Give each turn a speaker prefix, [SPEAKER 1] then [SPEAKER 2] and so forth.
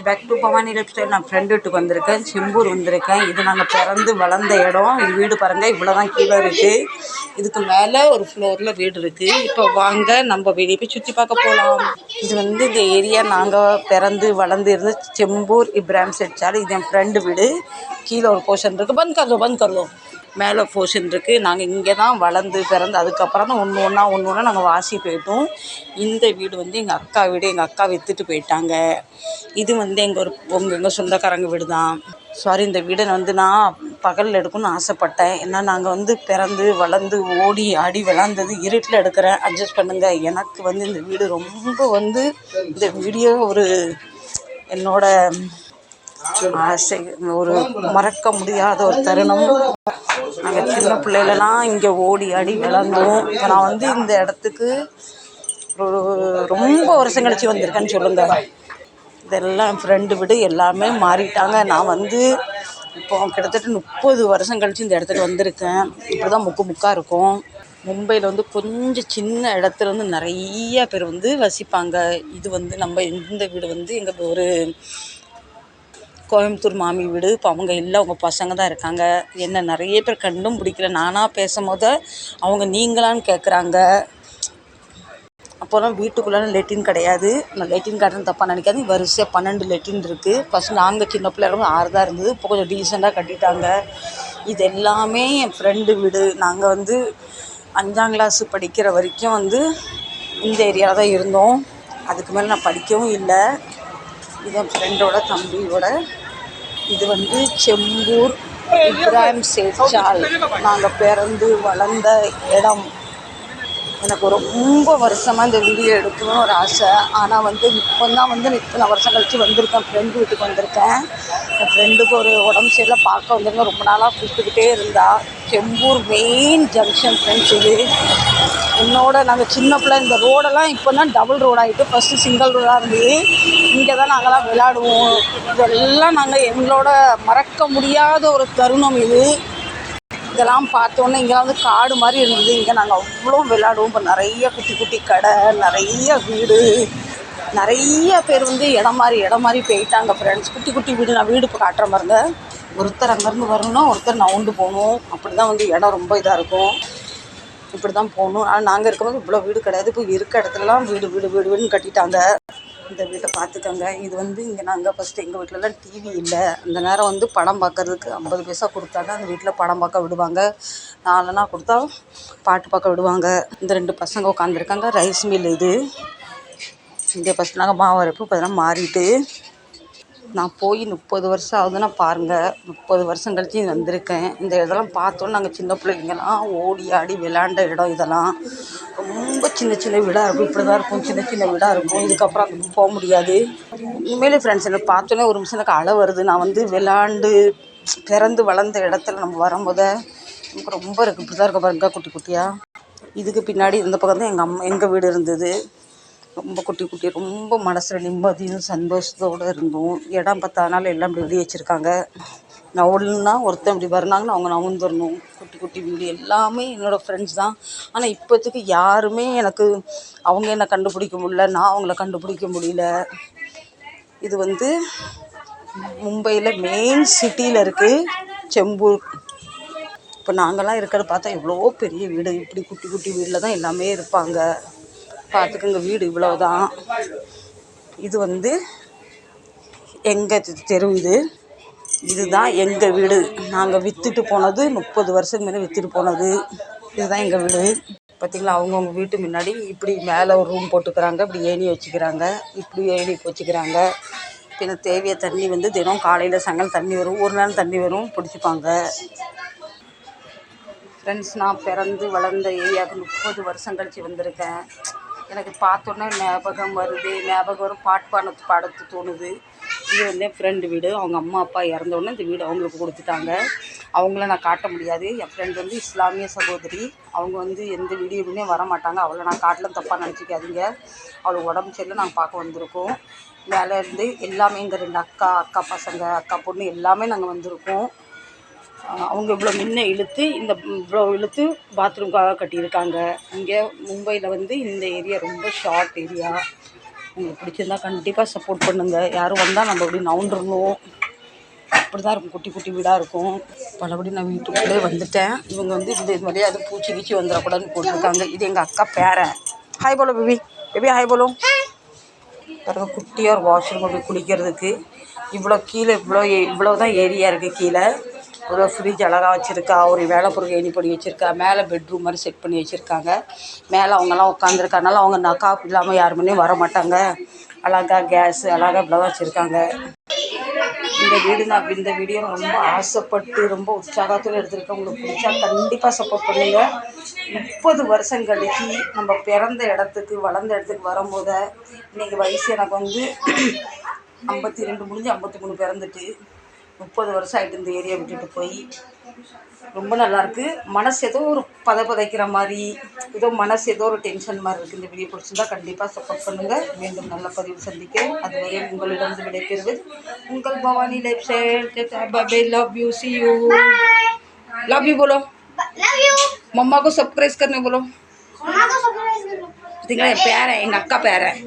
[SPEAKER 1] Back to Bhavani lifestyle. நான் friend வீட்டுக்கு வந்திருக்கேன், செம்பூர் வந்திருக்கேன். இது நாங்கள் பிறந்து வளர்ந்த இடம். இது வீடு பாருங்கள், இவ்வளோ தான் கீழே இருக்குது. இதுக்கு மேலே ஒரு ஃப்ளோரில் வீடு இருக்குது. இப்போ வாங்க நம்ம வெளியே போய் சுற்றி பார்க்க போகலாம். இது இந்த ஏரியா நாங்கள் பிறந்து வளர்ந்து இருந்து செம்பூர் இப்ராஹிம் செட் சாலை. இது என் ஃப்ரெண்டு வீடு. கீழே ஒரு போர்ஷன் இருக்குது, பந்த் கரலோ மேலே போர்ஷன் இருக்குது. நாங்கள் இங்கே தான் வளர்ந்து பிறந்து அதுக்கப்புறம் தான் ஒன்று ஒன்றா நாங்கள் வாசி போயிட்டோம். இந்த வீடு எங்கள் அக்கா வீடு. எங்கள் அக்கா விற்றுட்டு போயிட்டாங்க. இது எங்கள் சொந்தக்காரங்க வீடு தான். சாரி, இந்த வீடை நான் பகலில் எடுக்கணும்னு ஆசைப்பட்டேன். ஏன்னா நாங்கள் பிறந்து வளர்ந்து ஓடி ஆடி விளாண்டது இருட்டில் எடுக்கிறேன், அட்ஜஸ்ட் பண்ணுங்கள். எனக்கு இந்த வீடு ரொம்ப இந்த வீடியோ ஒரு என்னோட ஆசை, ஒரு மறக்க முடியாத ஒரு தருணம். நாங்கள் சின்ன பிள்ளைகளெல்லாம் இங்கே ஓடி ஆடி விளாண்டோம். இப்போ நான் இந்த இடத்துக்கு ரொம்ப வருஷம் கழிச்சு வந்திருக்கேன்னு சொல்லுங்கள். இதெல்லாம் என் ஃப்ரெண்டு வீடு. எல்லாமே மாறிட்டாங்க. நான் இப்போ கிட்டத்தட்ட 30 வருஷம் கழிச்சு இந்த இடத்துக்கு வந்திருக்கேன். இப்படி தான் முக்காக இருக்கும். மும்பையில் கொஞ்சம் சின்ன இடத்துல நிறைய பேர் வசிப்பாங்க. இது நம்ம இந்த வீடு எங்கள் ஒரு கோயம்புத்தூர் மாமி வீடு. இப்போ அவங்க இல்லை, அவங்க பசங்க தான் இருக்காங்க. என்ன நிறைய பேர் கண்டும் பிடிக்கல. நானாக பேசும்போது அவங்க நீங்களான்னு கேட்குறாங்க. அப்போலாம் வீட்டுக்குள்ளே லெட்டின் கிடையாது. நான் லெட்டின் காட்டுன்னு தப்பாக நினைக்காது. வரிசையாக 12 லெட்டின் இருக்குது. ஃபஸ்ட் நாங்கள் சின்ன பிள்ளைகளும் 6 தான் இருந்தது. இப்போ கொஞ்சம் டீசெண்டாக கட்டிட்டாங்க. இது எல்லாமே என் ஃப்ரெண்டு வீடு. நாங்கள் 5ஆம் கிளாஸ் படிக்கிற வரைக்கும் இந்த ஏரியாவில் தான் இருந்தோம். அதுக்கு மேலே நான் படிக்கவும் இல்லை. இது என் ஃப்ரெண்டோட தம்பியோட. இது செம்பூர் இப்ராஹிம் செட் சாலை. நாங்கள் பிறந்து வளர்ந்த இடம். எனக்கு ரொம்ப வருஷமாக இந்த வீடியோ எடுக்கணும்னு ஒரு ஆசை. ஆனால் இப்போ தான் இத்தனை வருஷம் கழிச்சு வந்திருக்கேன். ஃப்ரெண்டு வீட்டுக்கு வந்திருக்கேன். என் ஃப்ரெண்டுக்கு ஒரு உடம்பு சரியில்லை, பார்க்க வந்திருக்கேன். ரொம்ப நாளாக கூப்பிட்டுக்கிட்டே இருந்தா. Chembur main junction friends. இது நாங்கள் சின்ன பிள்ளை. இந்த ரோடெல்லாம் இப்போ தான் டபுள் ரோடாகிட்டு, ஃபஸ்ட்டு சிங்கிள் ரோடாக இருந்தது. இங்கே தான் நாங்கள்லாம் விளையாடுவோம். இதெல்லாம் எங்களோட மறக்க முடியாத ஒரு தருணம் இது. இதெல்லாம் பார்த்தோன்னே இங்கே காடு மாதிரி இருந்தது. இங்கே நாங்கள் அவ்வளோ விளையாடுவோம். இப்போ நிறைய குட்டி குட்டி கடை, நிறைய வீடு, நிறைய பேர் இடம் மாதிரி போயிட்டாங்க ஃப்ரெண்ட்ஸ். குட்டி குட்டி வீடு. நான் வீடு இப்போ காட்டுற பாருங்க. ஒருத்தர் அங்கேருந்து வரணும்னா ஒருத்தர் நவுண்டு போகணும். அப்படி தான் இடம் ரொம்ப இதாக இருக்கும். இப்படி தான் போகணும். ஆனால் நாங்கள் இருக்கும்போது இவ்வளோ வீடு கிடையாது. இப்போ இருக்க இடத்துலலாம் வீடுன்னு கட்டிட்டாங்க. இந்த வீட்டை பார்த்துக்கோங்க. இது இங்கே நாங்கள் ஃபஸ்ட்டு எங்கள் வீட்டிலலாம் டிவி இல்லை. அந்த நேரம் படம் பார்க்குறதுக்கு 50 பைசா கொடுத்தாங்க. அந்த வீட்டில் படம் பார்க்க விடுவாங்க. 4 கொடுத்தா பாட்டு பார்க்க விடுவாங்க. இந்த 2 பசங்க உட்காந்துருக்காங்க. ரைஸ் மில் இது. இங்கே ஃபஸ்ட் நாங்கள் மாவு அரைப்பு. இப்போ அதெல்லாம் மாறிட்டு நான் போய் 30 வருஷம் ஆகுதுன்னா பாருங்கள். 30 வருஷம் கழிச்சு வந்திருக்கேன். இந்த இதெல்லாம் பார்த்தோன்னு நாங்கள் சின்ன பிள்ளைங்கலாம் ஓடி ஆடி விளாண்ட இடம். இதெல்லாம் ரொம்ப சின்ன வீடாக இருக்கும். இப்படி தான் இருக்கும், சின்ன வீடாக இருக்கும். இதுக்கப்புறம் அதுக்கு போக முடியாது. உண்மையிலே ஃப்ரெண்ட்ஸ், எனக்கு பார்த்தோன்னே ஒரு நிமிஷம் எனக்கு அழ வருது. நான் விளாண்டு பிறந்து வளர்ந்த இடத்துல நம்ம வரும்போது எனக்கு ரொம்ப இருக்குது. இப்படி தான் இருக்க பாருங்க, குட்டி குட்டியாக. இதுக்கு பின்னாடி இந்த பக்கம் தான் எங்கள் வீடு இருந்தது. ரொம்ப குட்டி ரொம்ப மனசில் நிம்மதியும் சந்தோஷத்தோடு இருந்தோம். இடம் பத்தாதனால எல்லாம் இப்படி வெளியே வச்சுருக்காங்க. நவுன்னா ஒருத்தன் இப்படி வரணாங்கன்னா அவங்க நவுந்துடணும். குட்டி வீடு எல்லாமே என்னோடய ஃப்ரெண்ட்ஸ் தான். ஆனால் இப்போதைக்கு யாருமே எனக்கு அவங்க என்னை கண்டுபிடிக்க முடியல, நான் அவங்கள கண்டுபிடிக்க முடியல. இது மும்பையில் மெயின் சிட்டியில் இருக்குது, செம்பூர். இப்போ நாங்கள்லாம் இருக்கிறத பார்த்தா எவ்வளோ பெரிய வீடு. இப்படி குட்டி வீட்டில் தான் எல்லாமே இருப்பாங்க. பார்த்துக்குங்க, வீடு இவ்வளோதான். இது எங்கள் தெரு. இதுதான் எங்கள் வீடு. நாங்கள் விற்றுட்டு போனது 30 வருஷத்துக்கு முன்னே விற்றுட்டு போனது. இதுதான் எங்கள் வீடு. பார்த்திங்களா, அவங்கவுங்க வீட்டு முன்னாடி இப்படி மேலே ஒரு ரூம் போட்டுக்கிறாங்க. இப்படி ஏணி வச்சுக்கிறாங்க. இப்படி ஏணி வச்சுக்கிறாங்க. பின்ன தேவையான தண்ணி தினம் காலையில் சாயங்காலம் தண்ணி வரும். ஒரு நாள் தண்ணி வரும், பிடிச்சிப்பாங்க. ஃப்ரெண்ட்ஸ், நான் பிறந்து வளர்ந்த ஏரியாவுக்கு 30 வருஷம் கழிச்சு வந்திருக்கேன். எனக்கு பார்த்தோன்னே ஞாபகம் வரும். பாடத்து தோணுது. இது என் ஃப்ரெண்டு வீடு. அவங்க அம்மா அப்பா இறந்தோடனே இந்த வீடு அவங்களுக்கு கொடுத்துட்டாங்க. அவங்கள நான் காட்ட முடியாது. என் ஃப்ரெண்டு இஸ்லாமிய சகோதரி. அவங்க எந்த வீடியோவுமே வர மாட்டாங்க. அவளை நான் காட்டலாம், தப்பாக நினச்சிக்காதீங்க. அவளுக்கு உடம்பு சரியில்லை, நாங்கள் பார்க்க வந்திருக்கோம். மேலே இருந்து எல்லாமே எங்கள் 2 அக்கா பசங்க, அக்கா பொண்ணு எல்லாமே நாங்கள் வந்திருக்கோம். அவங்க இவ்வளோ முன்ன இவ்வளோ இழுத்து பாத்ரூம்காக கட்டியிருக்காங்க. இங்கே மும்பையில் இந்த ஏரியா ரொம்ப ஷார்ட் ஏரியா. உங்களுக்கு பிடிச்சிருந்தா கண்டிப்பாக சப்போர்ட் பண்ணுங்கள். யாரும் வந்தால் நம்ம அப்படி நவுண்டுருணும். அப்படி தான் இருக்கும், குட்டி குட்டி வீடாக இருக்கும். பலபடி நான் வீட்டுக்குள்ளே வந்துட்டேன். இவங்க வந்து இந்த மாதிரியே அது பூச்சி கீச்சி வந்துடக்கூடாதுன்னு போட்டிருக்காங்க. இது எங்கள் அக்கா பேரன். Hi polo baby, baby hi polo. பாருங்க, குட்டியாக ஒரு வாஷ்ரூம் அப்படி குளிக்கிறதுக்கு. இவ்வளோ கீழே இவ்வளோ தான் ஏரியா இருக்குது. கீழே ஒரு ஃப்ரிட்ஜ் அழகாக வச்சுருக்கா. ஒரு வேலை பொருள் ஏணி பண்ணி வச்சுருக்கா. மேலே பெட்ரூம் மாதிரி செட் பண்ணி வச்சுருக்காங்க. மேலே அவங்கெல்லாம் உட்காந்துருக்கனால அவங்க காஃபி இல்லாமல் யாருமே வர மாட்டாங்க. அழகாக கேஸு அழகாக இப்படி தான் வச்சுருக்காங்க. இந்த வீடியோ ரொம்ப ஆசைப்பட்டு ரொம்ப உற்சாகத்தோடு எடுத்துருக்கேன். உங்களுக்கு பிடிச்சா கண்டிப்பாக சப்போர்ட் பண்ணுங்கள். 30 வருஷம் கழிச்சு நம்ம பிறந்த இடத்துக்கு வளர்ந்த இடத்துக்கு வரும்போது இன்றைக்கி வயசு எனக்கு வந்து 52 முடிஞ்சு 53 பிறந்துட்டு 30 வருஷம் ஆகிட்டு இந்த ஏரியா விட்டுட்டு போய். ரொம்ப நல்லாயிருக்கு. மனசு ஏதோ ஒரு பதைக்கிற மாதிரி, ஏதோ மனசு ஏதோ ஒரு டென்ஷன் மாதிரி இருக்குது. இந்த வீடியோ பிடிச்சிருந்தா கண்டிப்பாக சப்போர்ட் பண்ணுங்கள். மீண்டும் நல்ல பதிவு சந்திக்கிறேன். அதுவரை உங்களிடம் விடைபெறுவது உங்கள் Bhavani lifestyle. Love you, see you, love you बोलो, मम्मा को सरप्राइज करने बोलो. பார்த்தீங்களா, என் பேரன், எங்கள் அக்கா பேரன்.